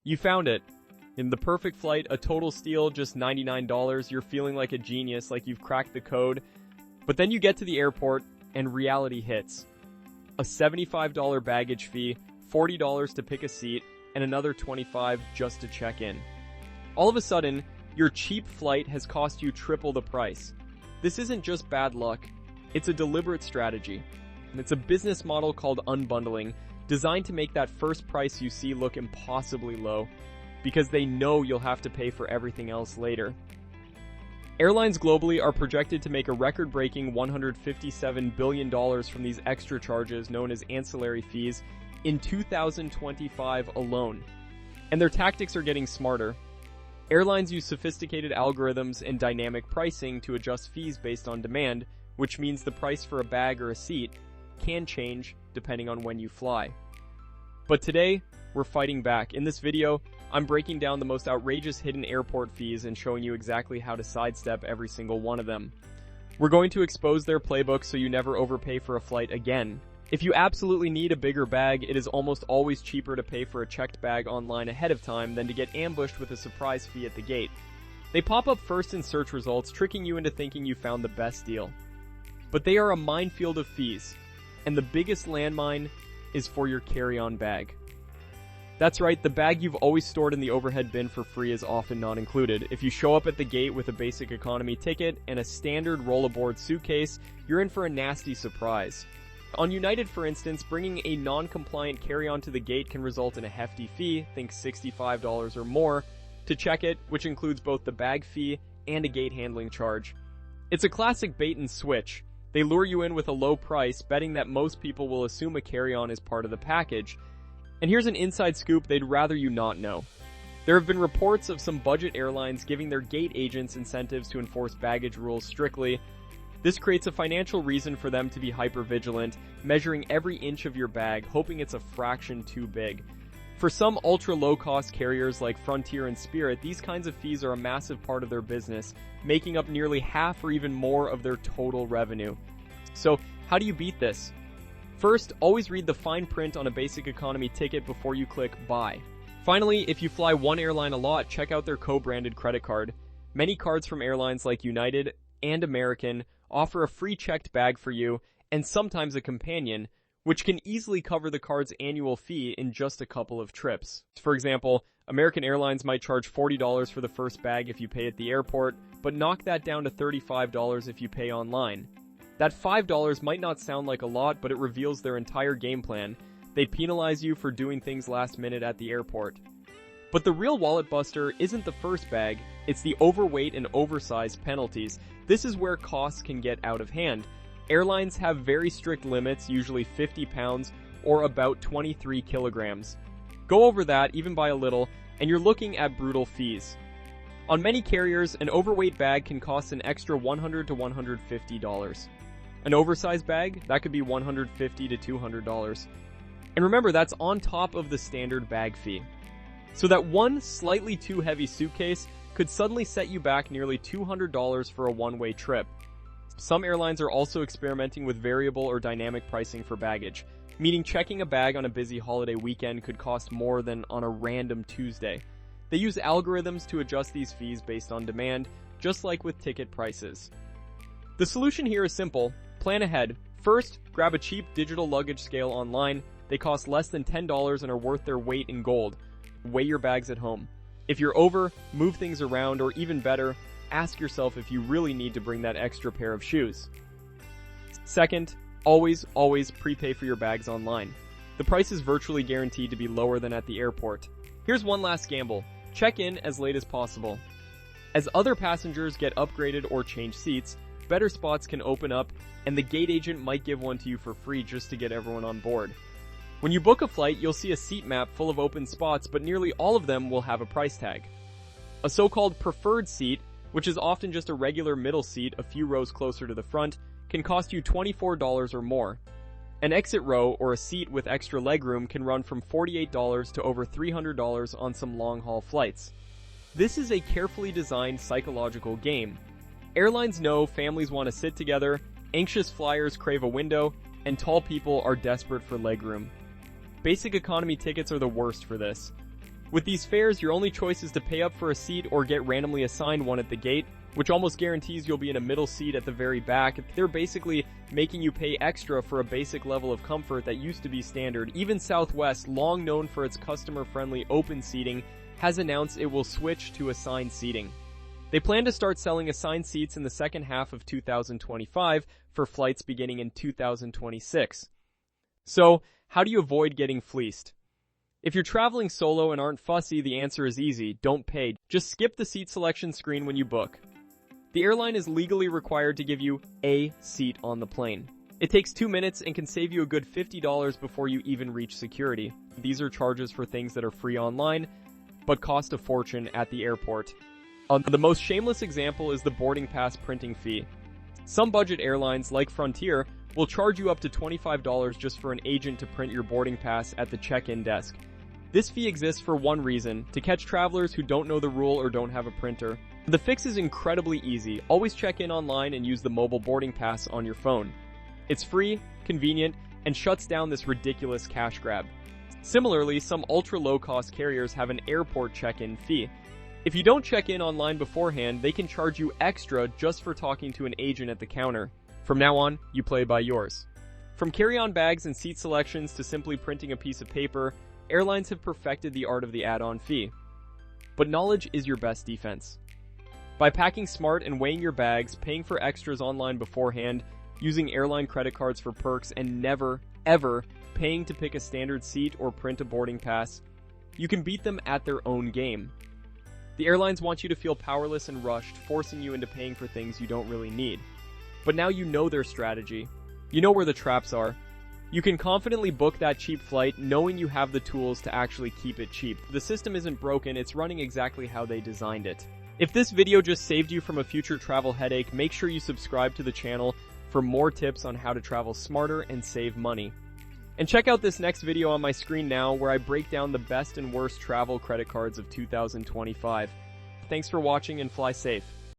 You found it. In the perfect flight, a total steal, just $99. You're feeling like a genius, like you've cracked the code. But then you get to the airport, and reality hits. A $75 baggage fee, $40 to pick a seat, and another $25 just to check in. All of a sudden, your cheap flight has cost you triple the price. This isn't just bad luck, it's a deliberate strategy. And it's a business model called unbundling, designed to make that first price you see look impossibly low, because they know you'll have to pay for everything else later. Airlines globally are projected to make a record-breaking $157 billion from these extra charges known as ancillary fees in 2025 alone. And their tactics are getting smarter. Airlines use sophisticated algorithms and dynamic pricing to adjust fees based on demand, which means the price for a bag or a seat can change depending on when you fly. But today, we're fighting back. In this video, I'm breaking down the most outrageous hidden airport fees and showing you exactly how to sidestep every single one of them. We're going to expose their playbook so you never overpay for a flight again. If you absolutely need a bigger bag, it is almost always cheaper to pay for a checked bag online ahead of time than to get ambushed with a surprise fee at the gate. They pop up first in search results, tricking you into thinking you found the best deal. But they are a minefield of fees, and the biggest landmine is for your carry-on bag. That's right, the bag you've always stored in the overhead bin for free is often not included. If you show up at the gate with a basic economy ticket and a standard roll-aboard suitcase, you're in for a nasty surprise. On United, for instance, bringing a non-compliant carry-on to the gate can result in a hefty fee, think $65 or more, to check it, which includes both the bag fee and a gate handling charge. It's a classic bait and switch. They lure you in with a low price, betting that most people will assume a carry-on is part of the package. And here's an inside scoop they'd rather you not know. There have been reports of some budget airlines giving their gate agents incentives to enforce baggage rules strictly. This creates a financial reason for them to be hyper-vigilant, measuring every inch of your bag, hoping it's a fraction too big. For some ultra-low-cost carriers like Frontier and Spirit, these kinds of fees are a massive part of their business, making up nearly half or even more of their total revenue. So, how do you beat this? First, always read the fine print on a basic economy ticket before you click buy. Finally, if you fly one airline a lot, check out their co-branded credit card. Many cards from airlines like United and American offer a free checked bag for you and sometimes a companion, which can easily cover the card's annual fee in just a couple of trips. For example, American Airlines might charge $40 for the first bag if you pay at the airport, but knock that down to $35 if you pay online. That $5 might not sound like a lot, but it reveals their entire game plan. They penalize you for doing things last minute at the airport. But the real wallet buster isn't the first bag, it's the overweight and oversized penalties. This is where costs can get out of hand. Airlines have very strict limits, usually 50 pounds or about 23 kilograms. Go over that, even by a little, and you're looking at brutal fees. On many carriers, an overweight bag can cost an extra $100 to $150. An oversized bag, that could be $150 to $200. And remember, that's on top of the standard bag fee. So that one slightly too heavy suitcase could suddenly set you back nearly $200 for a one-way trip. Some airlines are also experimenting with variable or dynamic pricing for baggage, meaning checking a bag on a busy holiday weekend could cost more than on a random Tuesday. They use algorithms to adjust these fees based on demand, just like with ticket prices. The solution here is simple. Plan ahead. First, grab a cheap digital luggage scale online. They cost less than $10 and are worth their weight in gold. Weigh your bags at home. If you're over, move things around, or even better, ask yourself if you really need to bring that extra pair of shoes. Second, always prepay for your bags online. The price is virtually guaranteed to be lower than at the airport. Here's one last gamble. Check in as late as possible. As other passengers get upgraded or change seats, better spots can open up, and the gate agent might give one to you for free just to get everyone on board. When you book a flight, you'll see a seat map full of open spots, but nearly all of them will have a price tag. A so-called preferred seat, which is often just a regular middle seat a few rows closer to the front, can cost you $24 or more. An exit row, or a seat with extra legroom, can run from $48 to over $300 on some long-haul flights. This is a carefully designed psychological game. Airlines know families want to sit together, anxious flyers crave a window, and tall people are desperate for legroom. Basic economy tickets are the worst for this. With these fares, your only choice is to pay up for a seat or get randomly assigned one at the gate, which almost guarantees you'll be in a middle seat at the very back. They're basically making you pay extra for a basic level of comfort that used to be standard. Even Southwest, long known for its customer-friendly open seating, has announced it will switch to assigned seating. They plan to start selling assigned seats in the second half of 2025 for flights beginning in 2026. So, how do you avoid getting fleeced? If you're traveling solo and aren't fussy, the answer is easy. Don't pay. Just skip the seat selection screen when you book. The airline is legally required to give you a seat on the plane. It takes 2 minutes and can save you a good $50 before you even reach security. These are charges for things that are free online, but cost a fortune at the airport. The most shameless example is the boarding pass printing fee. Some budget airlines, like Frontier, will charge you up to $25 just for an agent to print your boarding pass at the check-in desk. This fee exists for one reason: to catch travelers who don't know the rule or don't have a printer. The fix is incredibly easy. Always check in online and use the mobile boarding pass on your phone. It's free, convenient, and shuts down this ridiculous cash grab. Similarly, some ultra-low-cost carriers have an airport check-in fee. If you don't check in online beforehand, they can charge you extra just for talking to an agent at the counter. From now on, you play by yours. From carry-on bags and seat selections to simply printing a piece of paper, airlines have perfected the art of the add-on fee. But knowledge is your best defense. By packing smart and weighing your bags, paying for extras online beforehand, using airline credit cards for perks, and never, ever paying to pick a standard seat or print a boarding pass, you can beat them at their own game. The airlines want you to feel powerless and rushed, forcing you into paying for things you don't really need. But now you know their strategy. You know where the traps are. You can confidently book that cheap flight knowing you have the tools to actually keep it cheap. The system isn't broken, it's running exactly how they designed it. If this video just saved you from a future travel headache, make sure you subscribe to the channel for more tips on how to travel smarter and save money. And check out this next video on my screen now where I break down the best and worst travel credit cards of 2025. Thanks for watching and fly safe.